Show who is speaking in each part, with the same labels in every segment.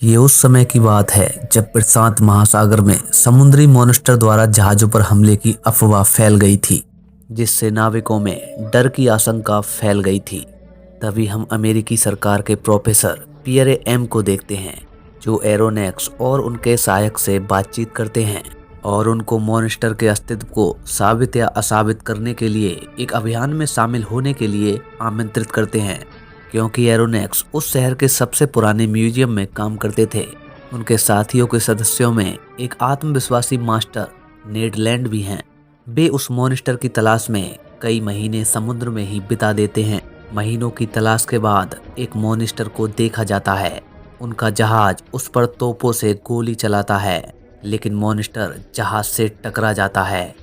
Speaker 1: ये उस समय की बात है जब प्रशांत महासागर में समुद्री मॉन्स्टर द्वारा जहाजों पर हमले की अफवाह फैल गई थी, जिससे नाविकों में डर की आशंका फैल गई थी। तभी हम अमेरिकी सरकार के प्रोफेसर पियरे एम को देखते हैं, जो एरोनेक्स और उनके सहायक से बातचीत करते हैं और उनको मॉन्स्टर के अस्तित्व को साबित या असाबित करने के लिए एक अभियान में शामिल होने के लिए आमंत्रित करते हैं। क्योंकि एरोनेक्स उस शहर के सबसे पुराने म्यूजियम में काम करते थे। उनके साथियों के सदस्यों में एक आत्मविश्वासी मास्टर नेड लैंड भी हैं। वे उस मॉन्स्टर की तलाश में कई महीने समुद्र में ही बिता देते हैं। महीनों की तलाश के बाद एक मॉन्स्टर को देखा जाता है। उनका जहाज उस पर तोपों से गोली चलाता है, लेकिन मॉन्स्टर जहाज से टकरा जाता है।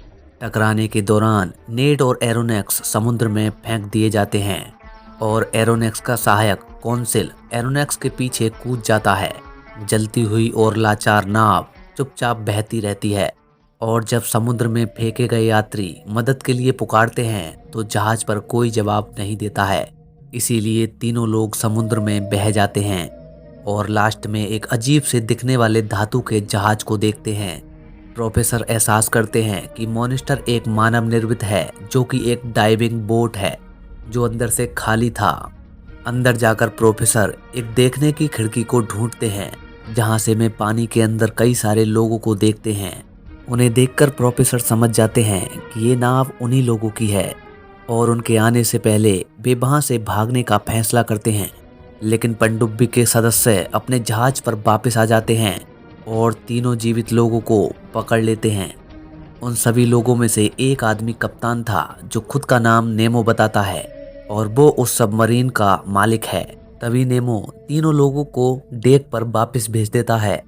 Speaker 1: टकराने के दौरान नेड और एरोनेक्स समुद्र में फेंक दिए जाते हैं और एरोनेक्स का सहायक कौंसिल एरोनेक्स के पीछे कूद जाता है। जलती हुई और लाचार नाव चुपचाप बहती रहती है और जब समुद्र में फेंके गए यात्री मदद के लिए पुकारते हैं तो जहाज पर कोई जवाब नहीं देता है। इसीलिए तीनों लोग समुद्र में बह जाते हैं और लास्ट में एक अजीब से दिखने वाले धातु के जहाज को देखते हैं। प्रोफेसर एहसास करते हैं कि मॉन्स्टर एक मानव निर्मित है, जो कि एक डाइविंग बोट है जो अंदर से खाली था। अंदर जाकर प्रोफेसर एक देखने की खिड़की को ढूंढते हैं, जहां से वे पानी के अंदर कई सारे लोगों को देखते हैं। उन्हें देखकर प्रोफेसर समझ जाते हैं कि ये नाव उन्हीं लोगों की है और उनके आने से पहले वे वहां से भागने का फैसला करते हैं। लेकिन पनडुब्बी के सदस्य अपने जहाज पर वापस आ जाते हैं और तीनों जीवित लोगों को पकड़ लेते हैं। उन सभी लोगों में से एक आदमी कप्तान था, जो खुद का नाम नेमो बताता है और वो उस सबमरीन का मालिक है। तभी नेमो तीनों लोगों को डेक पर वापस भेज देता है,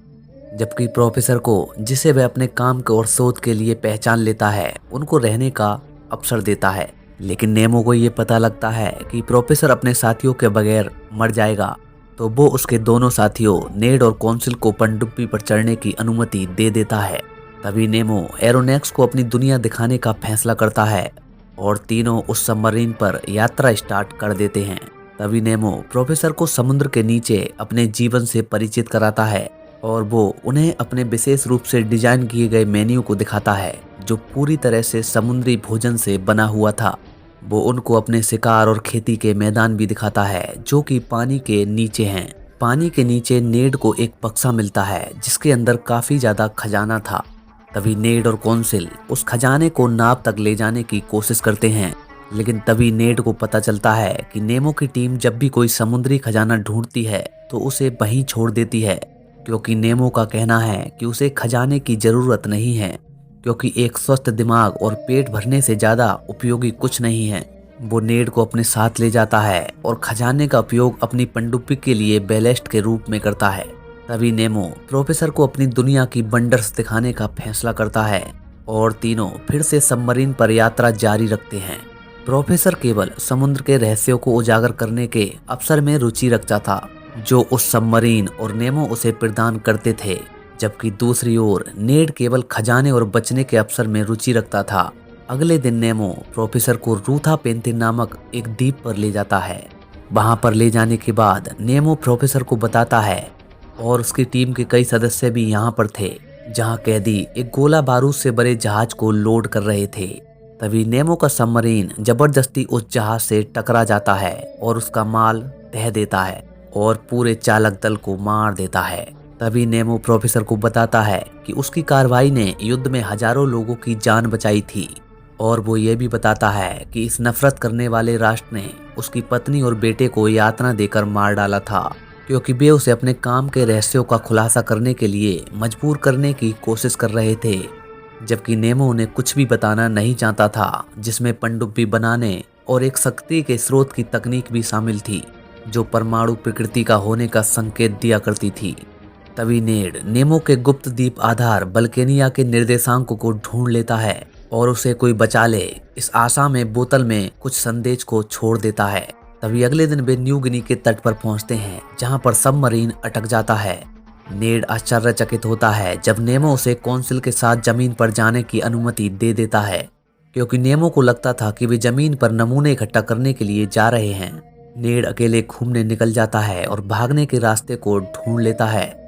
Speaker 1: जबकि प्रोफेसर को, जिसे वह अपने काम और शोध के लिए पहचान लेता है, उनको रहने का अवसर देता है। लेकिन नेमो को ये पता लगता है कि प्रोफेसर अपने साथियों के बगैर मर जाएगा, तो वो उसके दोनों साथियों नेड और कौंसिल को पनडुब्बी पर चढ़ने की अनुमति दे देता है। तभी नेमो एरोनेक्स को अपनी दुनिया दिखाने का फैसला करता है और तीनों उस सबमरीन पर यात्रा स्टार्ट कर देते हैं। तभी नेमो प्रोफेसर को समुद्र के नीचे अपने जीवन से परिचित कराता है और वो उन्हें अपने विशेष रूप से डिजाइन किए गए मेन्यू को दिखाता है, जो पूरी तरह से समुद्री भोजन से बना हुआ था। वो उनको अपने शिकार और खेती के मैदान भी दिखाता है, जो कि पानी के नीचे हैं। पानी के नीचे नेड को एक बक्सा मिलता है, जिसके अंदर काफी ज्यादा खजाना था। तभी नेड और कौंसिल उस खजाने को नाव तक ले जाने की कोशिश करते हैं, लेकिन तभी नेड को पता चलता है कि नेमो की टीम जब भी कोई समुद्री खजाना ढूंढती है तो उसे वहीं छोड़ देती है, क्योंकि नेमो का कहना है कि उसे खजाने की जरूरत नहीं है, क्योंकि एक स्वस्थ दिमाग और पेट भरने से ज्यादा उपयोगी कुछ नहीं है। वो नेड को अपने साथ ले जाता है और खजाने का उपयोग अपनी पनडुब्बी के लिए बैलेस्ट के रूप में करता है। तभी नेमो प्रोफेसर को अपनी दुनिया की वंडर्स दिखाने का फैसला करता है और तीनों फिर से सबमरीन पर यात्रा जारी रखते हैं। प्रोफेसर केवल समुद्र के रहस्यों को उजागर करने के अवसर में रुचि रखता था, जो उस सबमरीन और नेमो उसे प्रदान करते थे, जबकि दूसरी ओर नेड केवल खजाने और बचने के अवसर में रुचि रखता था। अगले दिन नेमो प्रोफेसर को रूथा पेंथिन नामक एक द्वीप पर ले जाता है। वहां पर ले जाने के बाद नेमो प्रोफेसर को बताता है और उसकी टीम के कई सदस्य भी यहाँ पर थे, जहाँ कैदी एक गोला बारूद से भरे जहाज को लोड कर रहे थे। तभी नेमो का सबमरीन जबरदस्ती उस जहाज से टकरा जाता है और उसका माल ढह देता है और पूरे चालक दल को मार देता है। तभी नेमो प्रोफेसर को बताता है कि उसकी कार्रवाई ने युद्ध में हजारों लोगों की जान बचाई थी, और वो ये भी बताता है कि इस नफरत करने वाले राष्ट्र ने उसकी पत्नी और बेटे को यातना देकर मार डाला था, क्योंकि वे उसे अपने काम के रहस्यों का खुलासा करने के लिए मजबूर करने की कोशिश कर रहे थे। जबकि नेमो उन्हें कुछ भी बताना नहीं चाहता था, जिसमें पनडुब्बी बनाने और एक शक्ति के स्रोत की तकनीक भी शामिल थी, जो परमाणु प्रकृति का होने का संकेत दिया करती थी। तभी नेड नेमो के गुप्त द्वीप आधार बल्केनिया के निर्देशांक को ढूंढ लेता है और उसे कोई बचा ले, इस आशा में बोतल में कुछ संदेश को छोड़ देता है। तभी अगले दिन वे न्यू गिनी के तट पर पहुंचते हैं, जहां पर सबमरीन अटक जाता है। नेड आश्चर्यचकित होता है जब नेमो उसे कौंसिल के साथ जमीन पर जाने की अनुमति दे देता है, क्योंकि नेमो को लगता था कि वे जमीन पर नमूने इकट्ठा करने के लिए जा रहे हैं। नेड अकेले घूमने निकल जाता है और भागने के रास्ते को ढूंढ लेता है।